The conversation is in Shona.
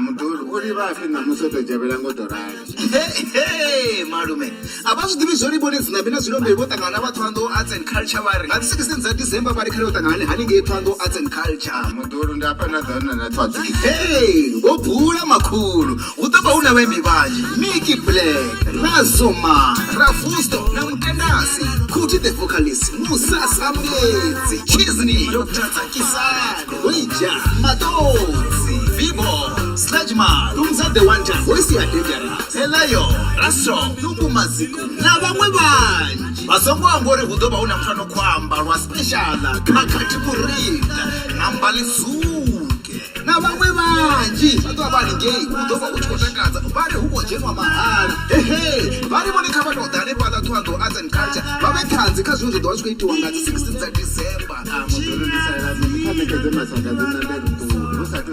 muduru uri vafi namusotojavela ngodorali. Hey malume abazvidivi zvoribone zinabina zvinombe votangana navatwando arts and culture vari ngati 16 December vari khale votangana nehaninge yetwando arts and culture. Muduru ndapana dzana natwadzi. Hey vobhura makhulu utobva una vembi vanji Mickey Black Razoma Rafusto namutendasi kuti the vocalist Musasa Mudedzi Chizni Dr. Takisani Wija Matodzi Vivo Sludgeman Lumza the one time voice ya dangerous Elayo Rastro Lumbu Maziko na vamwe vanji vasongo angori hudobva una mfano kwamba rwa special kakati kurinda nambali zuke na vamwe vanji vatova vari ngei hudobva kuchikotakadza vari hukojenwa mahari vari voneka vanodha nepata twando arts and culture vave tanzi kazvinhu zvodova chikoitiwa ngati 16 December. Muduru ndisaira zimutamekedze masaka zinanderuduru usati